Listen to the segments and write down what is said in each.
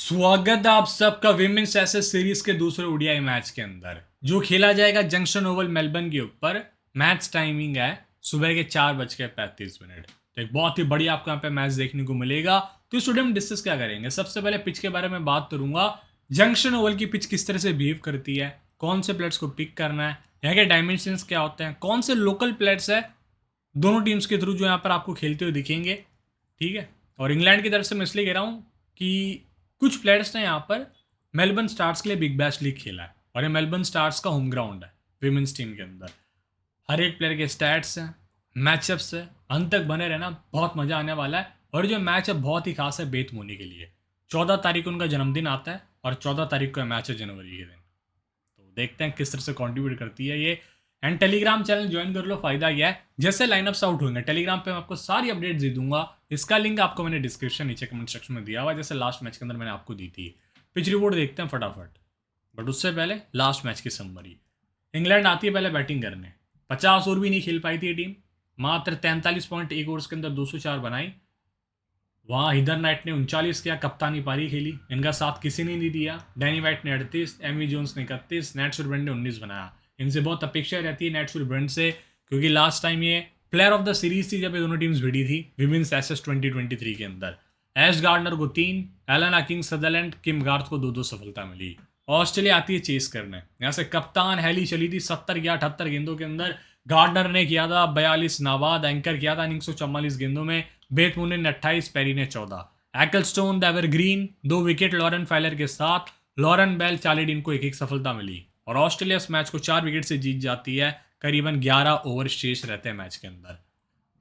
स्वागत है आप सबका विमेंस एसेस सीरीज के दूसरे ओडीआई मैच के अंदर जो खेला जाएगा जंक्शन ओवल मेलबर्न के ऊपर। मैच टाइमिंग है सुबह के 4:35। तो एक बहुत ही बढ़िया आपको यहाँ पे मैच देखने को मिलेगा। तो इस वीडियो में डिस्कस क्या करेंगे, सबसे पहले पिच के बारे में बात करूंगा। जंक्शन ओवल की पिच किस तरह से बिहेव करती है, कौन से प्लेयर्स को पिक करना है, यहाँ के डायमेंशंस क्या होते हैं, कौन से लोकल प्लेयर्स है दोनों टीम्स के थ्रू जो यहाँ पर आपको खेलते हुए दिखेंगे। ठीक है। और इंग्लैंड की तरफ से मैं इसलिए कह रहा हूँ कि कुछ प्लेयर्स ने यहाँ पर मेलबर्न स्टार्स के लिए बिग बैश लीग खेला है और ये मेलबर्न स्टार्स का होम ग्राउंड है विमेंस टीम के अंदर। हर एक प्लेयर के स्टैट्स हैं, मैचअप्स है, अंत तक बने रहना, बहुत मज़ा आने वाला है। और जो मैच है बहुत ही खास है बेत मोनी के लिए। 14 तारीख को उनका जन्मदिन आता है और 14 तारीख को मैच है जनवरी के दिन। तो देखते हैं किस तरह से कंट्रीब्यूट करती है ये। एंड टेलीग्राम चैनल ज्वाइन कर लो, फायदा यह है जैसे लाइनअप्स आउट होंगे टेलीग्राम पे मैं आपको सारी अपडेट्स दे दूंगा। इसका लिंक आपको मैंने डिस्क्रिप्शन नीचे कमेंट सेक्शन में दिया हुआ है, जैसे लास्ट मैच के अंदर मैंने आपको दी थी। पिच रिपोर्ट देखते हैं फटाफट, बट उससे पहले लास्ट मैच की समरी। इंग्लैंड आती है पहले बैटिंग करने, 50 ओवर भी नहीं खेल पाई थी टीम, मात्र 43.1 ओवर्स के अंदर 204 बनाई। वहाँ हिदर नाइट ने 39 किया, कप्तानी पारी खेली, इनका साथ किसी ने नहीं दिया। डैनी वाइट ने 38, एमी जोन्स ने 31, नेट शुरब्रेंट ने 19 बनाया। इनसे बहुत अपेक्षा रहती है नेट शुरब्रेंट से, क्योंकि लास्ट टाइम ये प्लेयर ऑफ द सीरीज थी जब ये दोनों टीम्स भिड़ी थी विमेंस एसेस 2023 के अंदर। एश गार्डनर को 3, एलन अकिंग सदरलैंड, किम गार्थ को 2-2 सफलता मिली। ऑस्ट्रेलिया आती है चेस करने, यहाँ से कप्तान हैली चली थी 70 या 78 गेंदों के अंदर। गार्डनर ने किया था 42 नाबाद, एंकर किया था 144 गेंदों में। बेथ मून ने 28, पेरी ने 14। Ecclestone the evergreen 2 wicket Lauren Filer के साथ। लॉरेन बेल चालिडीन को 1-1 सफलता मिली और ऑस्ट्रेलिया इस मैच को 4 विकेट से जीत जाती है। करीबन 11 ओवर शेष रहते हैं मैच के अंदर।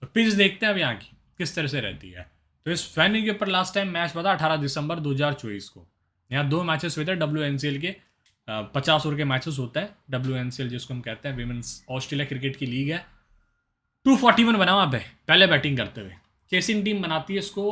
तो पिच देखते हैं अब यहाँ की किस तरह से रहती है। तो इस वेन्यू के ऊपर लास्ट टाइम मैच हुआ था 18 दिसंबर 2024 को। यहाँ 2 मैचेस हुए थे WNCL के, 50 ओवर के मैचेस होता है WNCL जिसको हम कहते हैं विमेंस ऑस्ट्रेलिया क्रिकेट की लीग है। 241 बना वहाँ पे पहले बैटिंग करते हुए। चेसिंग टीम बनाती है इसको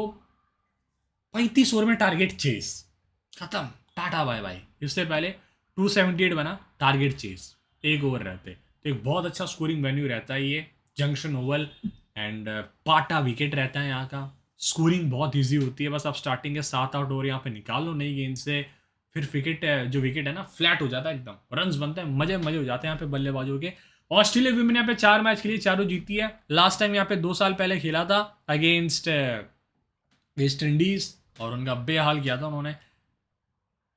35 ओवर में, टारगेट चेस खत्म, टाटा बाय बाय। इससे पहले 278 बना, टारगेट चेस, 1 ओवर रहते। तो एक बहुत अच्छा स्कोरिंग वेन्यू रहता है ये जंक्शन ओवल। एंड पाटा विकेट रहता है यहाँ का, स्कोरिंग बहुत ईजी होती है। बस आप स्टार्टिंग के 7-8 ओवर यहाँ पे निकाल लो नई गेंद से, फिर विकेट जो विकेट है ना फ्लैट हो जाता है एकदम, रन्स बनते हैं, मजे मजे हो जाते हैं यहाँ पे बल्लेबाजों के। ऑस्ट्रेलिया विमेन यहाँ पे 4 मैच खेली, चारों जीती है। लास्ट टाइम यहाँ पे 2 साल पहले खेला था अगेंस्ट वेस्ट इंडीज और उनका बेहाल किया था उन्होंने।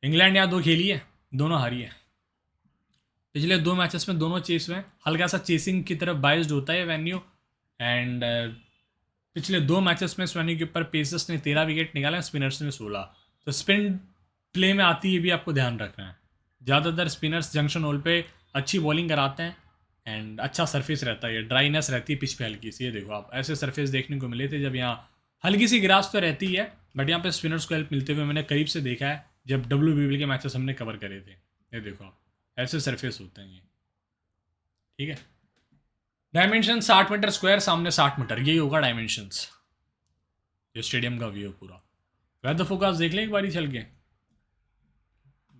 इंग्लैंड यहाँ 2 खेली है, दोनों हारी है। पिछले 2 मैचेस में दोनों चेस में हल्का सा चेसिंग की तरफ बाइज्ड होता है वेन्यू। एंड पिछले 2 मैचेस में इस वेन्यू के ऊपर पेसर्स ने 13 विकेट निकाले, स्पिनर्स ने 16। तो स्पिन प्ले में आती है भी आपको ध्यान रखना है। ज़्यादातर स्पिनर्स जंक्शन होल पे अच्छी बॉलिंग कराते हैं एंड अच्छा सरफेस रहता है, ड्राइनेस रहती है पिच पे हल्की सी। ये देखो आप ऐसे सरफेस देखने को मिले थे जब यहाँ हल्की सी ग्रास तो रहती है, बट यहाँ पे स्पिनर्स को हेल्प मिलते हुए मैंने करीब से देखा है जब WBBL के मैचेस हमने कवर करे थे। ये देखो आप ऐसे सरफेस होते हैं ये। ठीक है। डायमेंशन 60 मीटर स्क्वायर, सामने 60 मीटर, यही होगा डायमेंशंस। ये स्टेडियम का व्यू पूरा। वेदर फोकास्ट देख लें एक बारी चल के।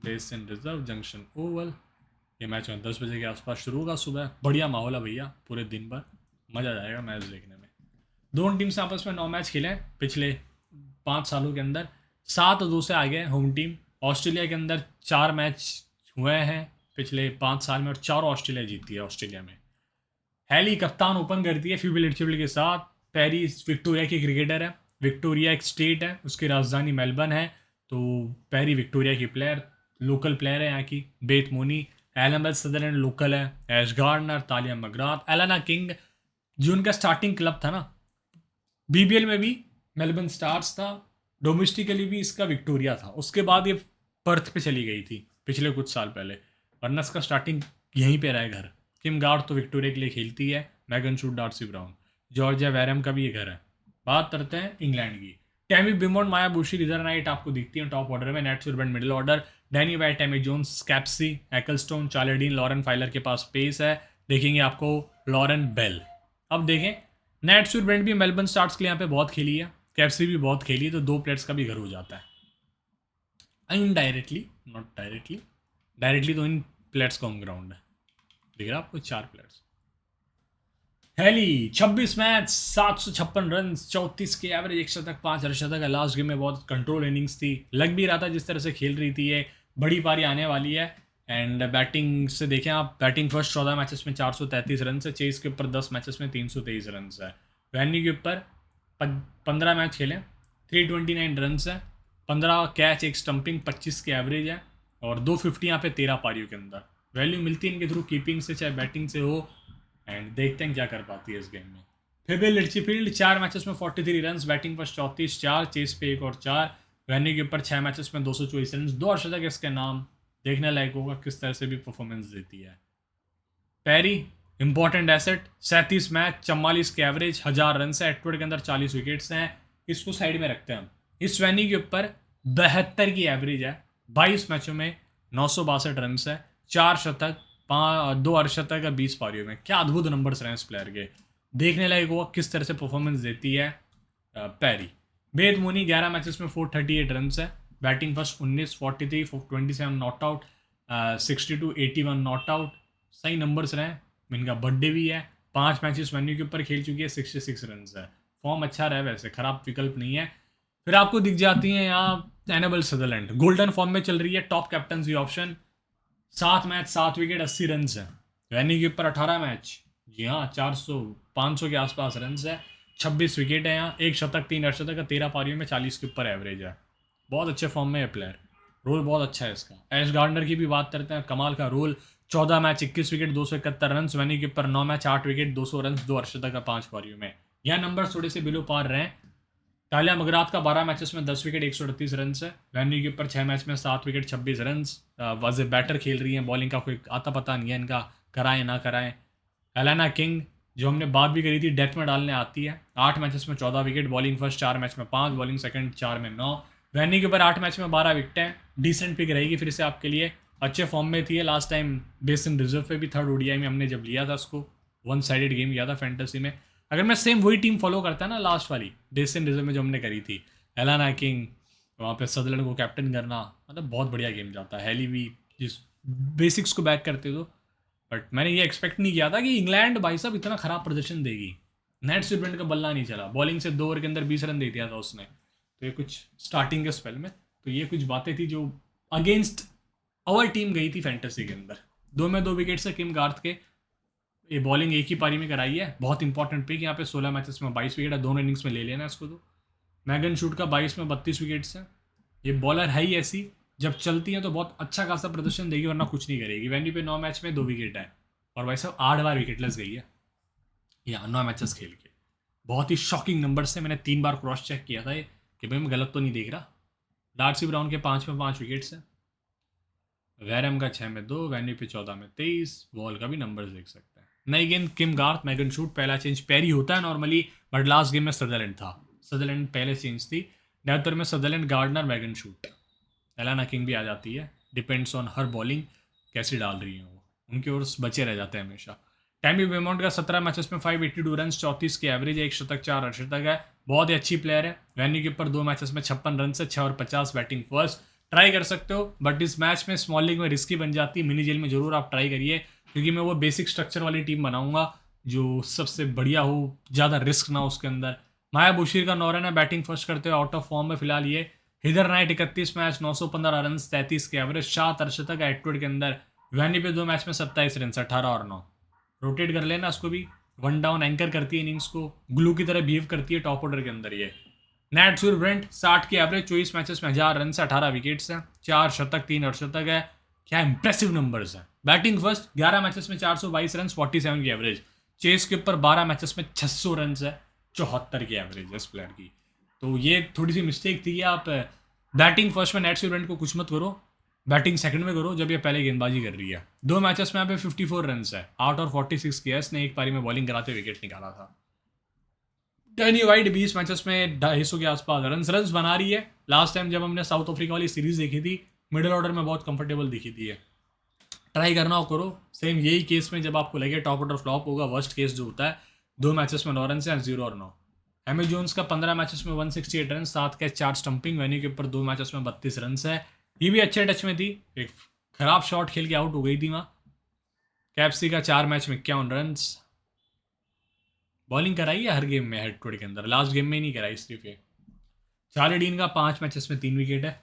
Base and reserve junction Oval, ये मैच 10 बजे के आसपास शुरू होगा सुबह। बढ़िया माहौल है भैया, पूरे दिन भर मज़ा आ जाएगा मैच देखने में। दोनों टीम्स आपस में 9 मैच खेले पिछले 5 सालों के अंदर, 7-2 से आगे होम टीम। ऑस्ट्रेलिया के अंदर 4 मैच हुए हैं पिछले 5 साल में और 4 ऑस्ट्रेलिया जीती है ऑस्ट्रेलिया में। हैली कप्तान ओपन करती है फ्यूबिल एडचिबल के साथ। पेरिस विक्टोरिया की क्रिकेटर है, विक्टोरिया एक स्टेट है, उसकी राजधानी मेलबर्न है। तो पेरी विक्टोरिया की प्लेयर, लोकल प्लेयर है यहाँ की। बेथ मोनी, एलमबेथ सदरलैंड लोकल है। एश गार्डनर, तालिया मगराथ, एलेना किंग जो उनका स्टार्टिंग क्लब था ना BBL में भी मेलबर्न स्टार्स था, डोमेस्टिकली भी इसका विक्टोरिया था। उसके बाद ये पर्थ पे चली गई थी पिछले कुछ साल पहले, वरना इसका स्टार्टिंग यहीं पे रहा है घर। किम गार्ड तो विक्टोरिया के लिए खेलती है, मैगन शूट, डार्सी ब्राउन, जॉर्जिया वैरम का भी ये घर है। बात करते हैं इंग्लैंड की। टैमी बिमोन, माया बुशी, रिजर नाइट आपको दिखती है टॉप ऑर्डर में। Nat Sciver Brunt middle order, Danni Wyatt, Amy Jones, Capsey, Ecclestone, Charlie Dean, Lauren Filer के पास पेस है। देखेंगे आपको लॉरेन बेल। अब देखें नेट सुरबेंड भी मेलबर्न स्टार्स के लिए यहाँ पे बहुत खेली है, कैप्सी भी बहुत खेली है, तो 2 प्लेयर्स का भी घर हो जाता है इनडायरेक्टली, नॉट डायरेक्टली। डायरेक्टली तो इन प्लेयर्स का होम ग्राउंड है। दिख रहा है आपको 4 प्लेयर्स। हेली 26 मैच 756 रन 34 के एवरेज, एक शतक 5 अर्धशतक है। लास्ट गेम में बहुत कंट्रोल इनिंग्स थी, लग भी रहा था जिस तरह से खेल रही थी ये बड़ी पारी आने वाली है। एंड बैटिंग से देखें आप, बैटिंग फर्स्ट 14 मैचेस में 433 रन है, चेस के ऊपर 10 मैचेस में 323 रन है। वैन्यू के ऊपर 15 मैच खेले, 329 रन है, 15 कैच, एक स्टंपिंग, 25 के एवरेज है और 250 यहाँ पे 13 पारियों के अंदर। वैल्यू मिलती है इनके थ्रू कीपिंग से चाहे बैटिंग से हो, एंड देखते हैं क्या कर पाती है इस गेम में। फिर लिटचीफील्ड 4 मैचेस में 43 रन, बैटिंग पर 34, 4 चेस पे 1 और 4। वैन्यू के ऊपर 6 मैचेस में 224 रन, 2 अर्धशतक इसके नाम। देखने लायक होगा किस तरह से भी परफॉर्मेंस देती है। पैरी इंपॉर्टेंट एसेट, 37 मैच 44 के एवरेज, 1000 रन है, एटवर्ड के अंदर 40 विकेट्स हैं। इसको साइड में रखते हैं हम। इस वैन्यू के ऊपर 72 की एवरेज है, 22 मैचों में 962 रन है, 4 शतक, 2 अर्धशतक का 20 पारियों में। क्या अद्भुत नंबर्स रहे इस प्लेयर के। देखने लायक होगा किस तरह से परफॉर्मेंस देती है पैरी। बेद मोनी 11 मैचेस में 438 रन है, batting first 19, 43, 27 not out, 62, 81 not out. सही नंबर्स रहे। इनका बर्थडे भी है। 5 मैचेस वैन्यू के ऊपर खेल चुकी है, 66 रन है। फॉर्म अच्छा रहा है वैसे, खराब विकल्प नहीं है। फिर आपको दिख जाती हैं यहाँ एनेबल सदरलैंड, गोल्डन फॉर्म में चल रही है, top captaincy option. 7 match 7 wicket 80 run है। वैन्यू के ऊपर 18 मैच, जी हाँ 400 500 के आसपास रन है, 26 विकेट है यहाँ, 1 शतक 3 अर्धशतक का, 13 पारियों में 40 के ऊपर एवरेज है। बहुत अच्छे फॉर्म में है प्लेयर, रोल बहुत अच्छा है इसका। एश गार्डनर की भी बात करते हैं, कमाल का role. 14 match 21 wicket 271 run, venue के ऊपर 9 मैच 8 विकेट 200 रन, 2 अर्धशतक का 5 पारियों में। यह नंबर थोड़े से बिलो पार रहे हैं। टालिया मगरात का 12 मैचेस में 10 विकेट 138 रन है, वैन्यू के ऊपर 6 मैच में 7 विकेट 26 रन। वाज बैटर खेल रही है, बॉलिंग का कोई आता पता नहीं है इनका, कराएं ना कराएं। एलाना किंग जो हमने बात भी करी थी, डेथ में डालने आती है। 8 मैचेस में 14 विकेट, बॉलिंग फर्स्ट 4 मैच में 5, बॉलिंग सेकंड 4 में 9। वैन्यू के ऊपर 8 मैच में 12 विकेटें, डिसेंट पिक रहेगी फिर से आपके लिए। अच्छे फॉर्म में थी लास्ट टाइम, बेसिन रिजर्व पे भी थर्ड ओडीआई में हमने जब लिया था उसको, वन साइडेड गेम किया था फैंटेसी में। अगर मैं सेम वही टीम फॉलो करता ना लास्ट वाली बेसिन रिजर्व में जो हमने करी थी, एलाना किंग, वहाँ पे सदरलैंड को कैप्टन करना, मतलब बहुत बढ़िया गेम जाता है। हेली भी जिस बेसिक्स को बैक करते तो, बट मैंने ये एक्सपेक्ट नहीं किया था कि इंग्लैंड भाई साहब इतना खराब प्रदर्शन देगी। नेट स्वीडेन का बल्ला नहीं चला, बॉलिंग से 2 ओवर के अंदर 20 रन दे दिया था उसने। तो ये कुछ स्टार्टिंग के स्पेल में, तो ये कुछ बातें थी जो अगेंस्ट अवर टीम गई थी फैंटेसी के अंदर। 2 में 2 विकेट से किम गार्थ के, ये बॉलिंग एक ही पारी में कराई है। बहुत इंपॉर्टेंट पिक यहाँ पे, 16 मैचेस में 22 विकेट है, दोनों इनिंग्स में ले लेना इसको। तो मैगन शूट का 22 में 32 विकेट्स है। ये बॉलर है ही ऐसी, जब चलती है तो बहुत अच्छा खासा प्रदर्शन देगी, वरना कुछ नहीं करेगी। वैन्यू पे 9 मैच में 2 विकेट है, और भाई साहब 8 बार विकेटलेस गई है या 9 मैचेस खेल के। बहुत ही शॉकिंग नंबर से, मैंने 3 बार क्रॉस चेक किया था ये कि भाई मैं गलत तो नहीं देख रहा। डार्सी ब्राउन के 5 में 5 विकेट्स हैं, वैरम का 6 में 2, वैन्यू पे 14 में 23। वॉल का भी नंबर्स देख सकते हैं। नई गेंद किम गार्थ, मैगन शूट, पहला चेंज पैरी होता है नॉर्मली, बट लास्ट गेम में सदरलैंड था, सदरलैंड पहले चेंज थी। डेथ में Sutherland, Gardner, Megan Schutt, Alana King भी आ जाती है। डिपेंड्स ऑन हर बॉलिंग कैसी डाल रही है वो, उनके ओर बचे रह जाते हैं हमेशा। टैमी बेमोंट का 17 मैचेस में 582 रन, 34 के एवरेज, 1 शतक 4 अर्धशतक है। बहुत ही अच्छी प्लेयर है। वैन्यू के ऊपर 2 मैचेस में 56 रन से 6 और 50, बैटिंग फर्स्ट। ट्राई कर सकते हो, बट इस मैच में स्मॉल लीग में रिस्की बन जाती है। मिनी जेल में जरूर आप ट्राई करिए, क्योंकि मैं वो बेसिक स्ट्रक्चर वाली टीम बनाऊंगा जो सबसे बढ़िया हो, ज़्यादा रिस्क ना हो उसके अंदर। माया बुशीर का 9 रन है, बैटिंग फर्स्ट करते हुए, आउट ऑफ फॉर्म में फिलहाल ये। हिदर नाइट 31 मैच 915 रन, 33 के एवरेज, 7 अर्धशतक है एटवर्ड के अंदर। वैन्यू पे 2 मैच में 27 रन, 18 और 9। रोटेट कर लेना उसको भी, वन डाउन एंकर करती है इनिंग्स को, ग्लू की तरह बिहेव करती है टॉप ऑर्डर के अंदर ये। नेट ब्रेंट 60 की एवरेज, 24 मैचेस में 1000 रन से, 18 विकेट्स हैं, 4 शतक 3 अर्धशतक है। क्या इंप्रेसिव नंबर्स हैं। बैटिंग फर्स्ट 11 मैचेस में 422 रन, 47 की एवरेज। चेस के ऊपर 12 मैचेस में 600 रन है, 74 की एवरेज है इस प्लेयर की। तो ये थोड़ी सी मिस्टेक थी कि आप बैटिंग फर्स्ट में नेट ब्रेंट को कुछ मत करो, बैटिंग सेकंड में करो जब ये पहले गेंदबाजी कर रही है। 2 मैचेस में यहाँ पे 54 रन है, आउट और 46 किया इसने, एक पारी में बॉलिंग कराते विकेट निकाला था। डैनी वाइट 20 मैचेस में 250 के आसपास रन बना रही है। लास्ट टाइम जब हमने साउथ अफ्रीका वाली सीरीज देखी थी, मिडिल ऑर्डर में बहुत कंफर्टेबल दिखी थी। ट्राई करना हो करो। सेम यही केस में जब आपको लगे टॉप ऑर्डर फ्लॉप होगा, वर्स्ट केस जो होता है, 2 मैचेस में 9 रन से 0 और 9। एमी जोन्स का 15 मैचेस में 168 रन, 7 कैच 4 स्टंपिंग, वैन्यू के ऊपर 2 मैचेस में 32 रन है। ये भी अच्छे टच में थी, एक खराब शॉट खेल के आउट हो गई थी वहाँ। कैप्सी का 4 मैच में 51 रन। बॉलिंग कराई है हर गेम में हेड टू हेड के अंदर, लास्ट गेम में ही नहीं कराई सिर्फ ये। चार्ली डीन का 5 मैचेस में 3 विकेट है।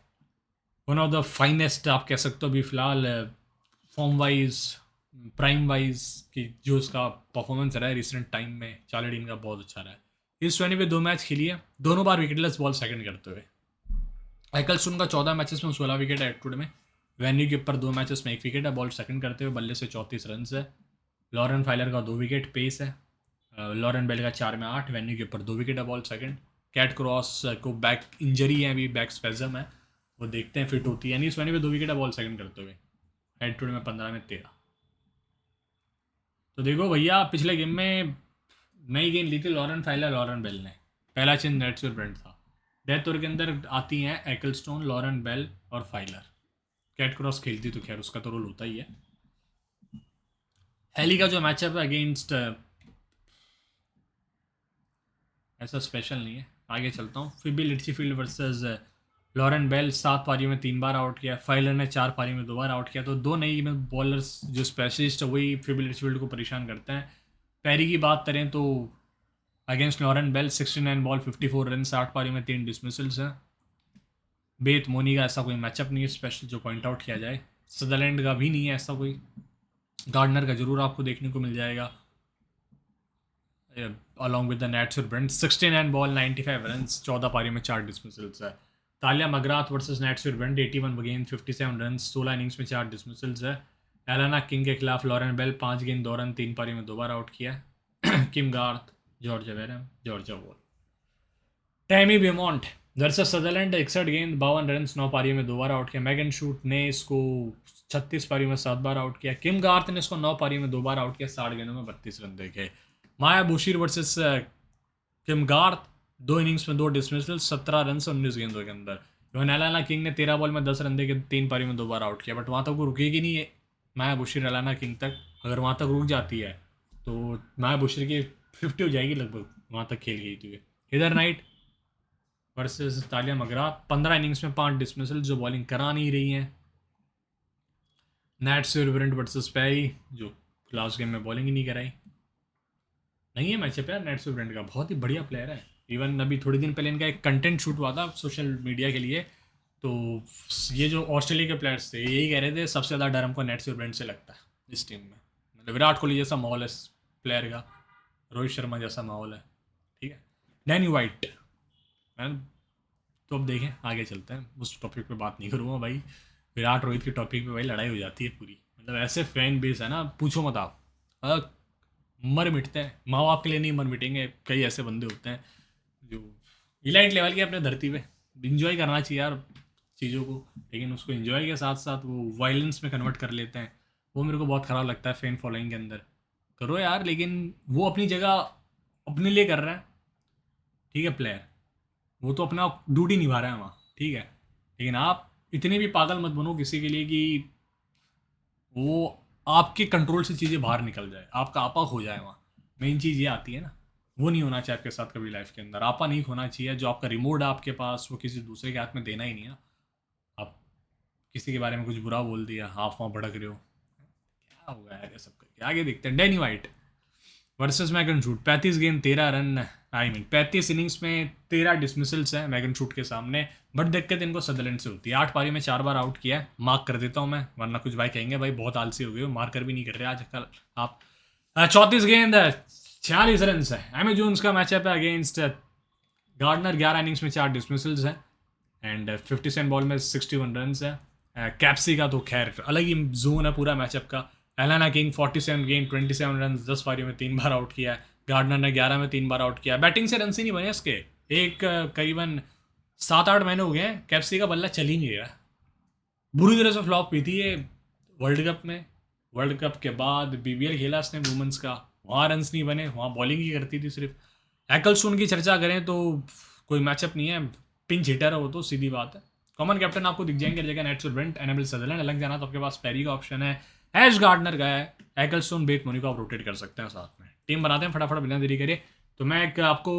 वन ऑफ द फाइनेस्ट आप कह सकते हो अभी फिलहाल फॉर्म वाइज, प्राइम वाइज कि जो उसका परफॉर्मेंस रहा है रिसेंट टाइम में, चार्ली डीन का बहुत अच्छा रहा है। इस 20 पे 2 मैच खेली है, दोनों बार विकेटलेस बॉल सेकंड करते हुए। एकलस्टोन का 14 मैचेस में 16 विकेट है हेड टू हेड में। वेन्यू के ऊपर 2 मैचेस में 1 विकेट है, बॉल सेकंड करते हुए, बल्ले से 34 रन है। लॉरेन फाइलर का 2 विकेट पेस है। लॉरेन बेल का 4 में 8, वेन्यू के ऊपर 2 विकेट है, बॉल सेकंड। कैट क्रॉस को बैक इंजरी है, अभी बैक स्पेजम है, वो देखते हैं फिट होती है। यानी इस वेन्यू पे 2 विकेट है, बॉल सेकंड करते हुए। हेड टू हेड में 15 में 13। तो देखो भैया पिछले गेम में नई गेंद ली थी लॉरेन फाइलर लॉरेन बेल ने, पहला चेंज नेट्स ब्रेंट था। डेथ ओवर के अंदर आती हैं एकलस्टोन, लॉरेन बेल और फाइलर। कैट क्रॉस खेलती तो खैर उसका तो रोल होता ही है। हेली का जो मैचअप है अगेंस्ट ऐसा स्पेशल नहीं है, आगे चलता हूँ। फिर भी लिटचीफील्ड वर्सेस लॉरेन बेल 7 पारियों में 3 बार आउट किया, फाइलर ने 4 पारियों में 2 बार आउट किया। तो 2 नई बॉलर्स जो स्पेशलिस्ट है वही फिर भी लिटचीफील्ड को परेशान करते हैं। पैरी की बात करें तो against Lauren Bell 69 ball 54 run, 8 पारियों में 3 डिसमिसल्स हैं। बेथ मोनी का ऐसा कोई मैचअप नहीं है स्पेशल जो पॉइंट आउट किया जाए। सदरलैंड का भी नहीं है ऐसा कोई। गार्डनर का जरूर आपको देखने को मिल जाएगा अलॉन्ग विद द नेट्स और ब्रेंट। 69 बॉल 95 रन, 14 पारियों में 4 डिसमिसल्स है। तालिया मगराथ वर्सेस नेट्स और ब्रेंट 81 गेंद 57 रन, 16 इनिंग्स में 4 डिसमिसल्स है। एलाना किंग के खिलाफ लॉरेन बेल 5 गेंद 2 रन 3 पारियों में 2 बार आउट किया है। Kim Garth, Georgia Wareham, Georgia Voll. Tammy Beaumont versus Sutherland 61 गेंद 52 रन 9 पारियों में 2 बार आउट किया। मैगन शूट ने इसको 36 पारियों में 7 बार आउट किया। किम गार्थ ने इसको 9 पारियों में 2 बार आउट किया, 60 गेंदों में 32 रन देखे। माया बुशीर वर्सेस किम गार्थ 2 इनिंग्स में 2 डिसमिसल, 17 रन से 19 गेंदों के अंदर। एलाना किंग ने 13 बॉल में 10 रन देके 3 पारी में 2 बार आउट किया, बट वहाँ तक वो रुकेगी नहीं है माया बुशीर एलाना किंग तक। अगर वहाँ तक रुक जाती है तो माया बुशीर की 50 हो जाएगी लगभग, वहाँ तक खेल गई थी। इधर नाइट वर्सेस तालिया मगरा 15 इनिंग्स में 5 डिसमिसल, जो बॉलिंग करा नहीं रही हैं। नेट ब्रेंट वर्सेस पैरी जो लास्ट गेम में बॉलिंग ही नहीं कराई। नहीं है मैचअप यार नेट ब्रेंट का, बहुत ही बढ़िया प्लेयर है। इवन अभी थोड़ी दिन पहले इनका एक कंटेंट शूट हुआ था सोशल मीडिया के लिए, तो ये जो ऑस्ट्रेलिया के प्लेयर्स थे यही कह रहे थे सबसे ज़्यादा डर हमको नेट ब्रेंट से लगता है इस टीम में। मतलब विराट कोहली जैसा माहौल है प्लेयर का, रोहित शर्मा जैसा माहौल है, ठीक है। डैनी वाइट तो अब देखें आगे चलते हैं, उस टॉपिक पे बात नहीं करूँगा भाई। विराट रोहित के टॉपिक पे भाई लड़ाई हो जाती है पूरी, मतलब ऐसे फैन बेस है ना पूछो मत आप। मर मिटते हैं, माँ बाप के लिए नहीं मर मिटेंगे। कई ऐसे बंदे होते हैं जो इलाइट लेवल के अपने धरती पे इंजॉय करना चाहिए यार चीज़ों को, लेकिन उसको इंजॉय के साथ साथ वो वायलेंस में कन्वर्ट कर लेते हैं। वो मेरे को बहुत ख़राब लगता है फैन फॉलोइंग के अंदर। करो यार, लेकिन वो अपनी जगह अपने लिए कर रहा है, ठीक है प्लेयर, वो तो अपना ड्यूटी निभा रहा है वहाँ, ठीक है। लेकिन आप इतने भी पागल मत बनो किसी के लिए कि वो आपके कंट्रोल से चीज़ें बाहर निकल जाए, आपका आपा हो जाए वहाँ। मेन चीज़ ये आती है ना, वो नहीं होना चाहिए आपके साथ कभी लाइफ के अंदर। आपा नहीं होना चाहिए, जो आपका रिमोट है आपके पास वो किसी दूसरे के हाथ में देना ही नहीं है। आप किसी के बारे में कुछ बुरा बोल दिया, हाफ वहाँ भड़क रहे हो, क्या होगा यार ये सब करके। आगे देखते हैं डैनी वाइट वर्सेस मैगन शूट 35 गेंद 13 रन, 35 इनिंग्स में 13 डिसमिसल्स हैं मैगन शूट के सामने। बट दिक्कत इनको सदरलैंड से होती है, 8 पारी में 4 बार आउट किया है। मार्क कर देता हूँ मैं, वरना कुछ भाई कहेंगे भाई बहुत आलसी हो गए हो, मार्कर भी नहीं कर रहे आजकल आप। 34 गेंद 46 रन है। एमी जोन्स का मैचअप है अगेंस्ट गार्डनर, 11 इनिंग्स में 4 डिसमिसल्स हैं एंड 57 बॉल में 61 रन है। कैप्सी का तो खैर अलग ही जोन है पूरा मैचअप का। एलाना किंग 47 गेंद 27 रन, 10 पारियों में 3 बार आउट किया है। गार्डनर ने 11 में 3 बार आउट किया। बैटिंग से रन ही नहीं बने इसके, एक करीबन 7-8 महीने हो गए हैं कैप्सी का बल्ला चल ही नहीं रहा। बुरी तरह से फ्लॉप हुई थी ये वर्ल्ड कप में। वर्ल्ड कप के बाद BBL खेला इसने वुमेंस का, वहाँ रन नहीं बने, वहाँ बॉलिंग ही करती थी सिर्फ। एकलस्टोन की चर्चा करें तो कोई मैचअप नहीं है, पिंच हिटर है वो तो सीधी बात है। कॉमन कैप्टन आपको दिख जाएंगे, जगह नेट ब्रेंट, एनेबल सदरलैंड। अलग जाना तो आपके पास पैरी का ऑप्शन है, एश गार्डनर का है, एकलस्टोन, बेथ मोनी को आप रोटेट कर सकते हैं साथ में। टीम बनाते हैं फटाफट बिना देरी करे। तो मैं एक आपको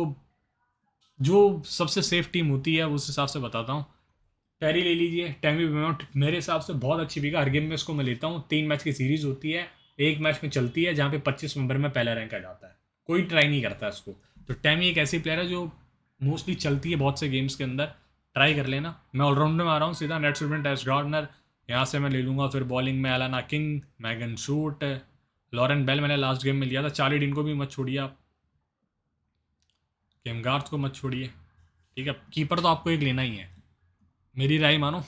जो सबसे सेफ टीम होती है उस हिसाब से बताता हूँ। पैरी ले लीजिए, टैमी बेमॉन्ट मेरे हिसाब से बहुत अच्छी पिक है, हर गेम में इसको मैं लेता हूँ। 3 मैच की सीरीज होती है, एक मैच में चलती है जहाँ पे 25 नंबर में पहला रैंक आ जाता है। कोई ट्राई नहीं करता इसको। तो टैमी एक ऐसी प्लेयर है जो मोस्टली चलती है बहुत से गेम्स के अंदर, ट्राई कर लेना। मैं ऑलराउंडर में आ रहा हूँ सीधा, नेट सुपरमेंट एस गार्डनर, यहाँ से मैं ले लूँगा। फिर बॉलिंग में Alana King, Megan Schutt, Lauren Bell मैंने लास्ट गेम में लिया था। चार्ली डीन को भी मत छोड़िए आप, गेमगार्थ को मत छोड़िए, ठीक है। कीपर तो आपको एक लेना ही है, मेरी राय मानो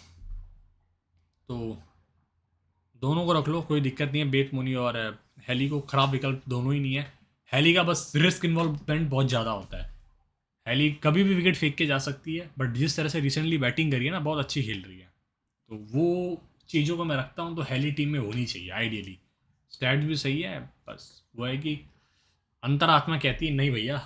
तो दोनों को रख लो, कोई दिक्कत नहीं है। बेट मुनी और हेली को खराब विकल्प दोनों ही नहीं है। हेली का बस रिस्क इन्वॉल्वमेंट बहुत ज़्यादा होता है। हेली कभी भी विकेट फेंक के जा सकती है, बट जिस तरह से रिसेंटली बैटिंग करी है ना, बहुत अच्छी खेल रही है। तो वो चीज़ों को मैं रखता हूँ, तो हेली टीम में होनी चाहिए आइडियली। स्टैट्स भी सही है, बस वो है कि अंतरात्मा कहती है नहीं भैया,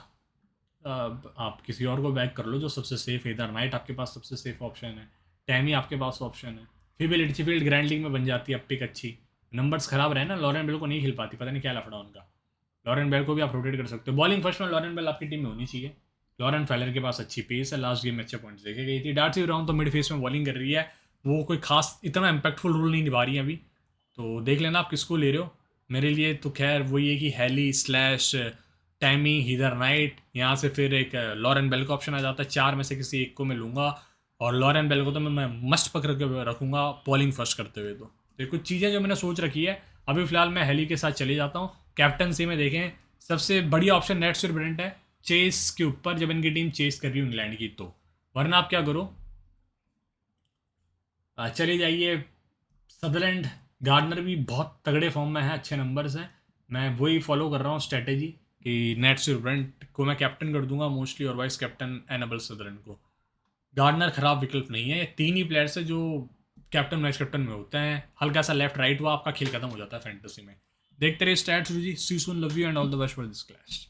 आप किसी और को बैक कर लो जो सबसे सेफ है। इधर नाइट आपके पास सबसे सेफ ऑप्शन है, टैमी आपके पास ऑप्शन है, फिर भी लिटचफील्ड ग्रैंड लीग में बन जाती है अब पिक अच्छी। नंबर्स खराब रहे ना, लॉरेन बेल को नहीं खेल पाती, पता नहीं क्या लफड़ा उनका। लॉरेन बेल को भी आप रोटेट कर सकते हो। बॉलिंग फर्स्ट में लॉरेन बेल आपकी टीम में होनी चाहिए। लॉरेन फेलर के पास अच्छी पेस है, लास्ट गेम में अच्छे पॉइंट्स देखे गई थी। डार्सी ब्राउन तो मिड फेस में बॉलिंग कर रही है, वो कोई खास इतना इम्पैक्टफुल रोल नहीं निभा रही है अभी, तो देख लेना आप किसको ले रहे हो। मेरे लिए तो खैर वही है कि Healy slash Tammy Heather Knight, यहाँ से फिर एक लॉरेन बेल का ऑप्शन आ जाता है। चार में से किसी एक को मैं लूँगा, और लॉरेन बेल को तो मैं मस्ट पकड़ के रखूँगा बॉलिंग फर्स्ट करते हुए। तो ये कुछ चीज़ें जो मैंने सोच रखी है। अभी फिलहाल मैं हैली के साथ चले जाता हूँ। कैप्टनसी में देखें, सबसे बढ़िया ऑप्शन नेट स्टूडेंट है चेस के ऊपर, जब इनकी टीम चेस कर रही है इंग्लैंड की तो। वरना आप क्या करो, चले जाइए सदरलैंड। गार्डनर भी बहुत तगड़े फॉर्म में है, अच्छे नंबर्स हैं। मैं वही फॉलो कर रहा हूँ स्ट्रेटेजी कि नेट स्टूडेंट को मैं कैप्टन कर दूंगा मोस्टली, और वाइस कैप्टन एनेबल सदरलैंड को। गार्डनर खराब विकल्प नहीं है। ये तीन ही प्लेयर्स है जो कैप्टन वाइस कैप्टन में होते हैं। हल्का सा लेफ्ट राइट हुआ आपका खेल खत्म हो जाता है फैंटेसी में। देखते रहिए stats ji, see soon, love you and all the best for this clash.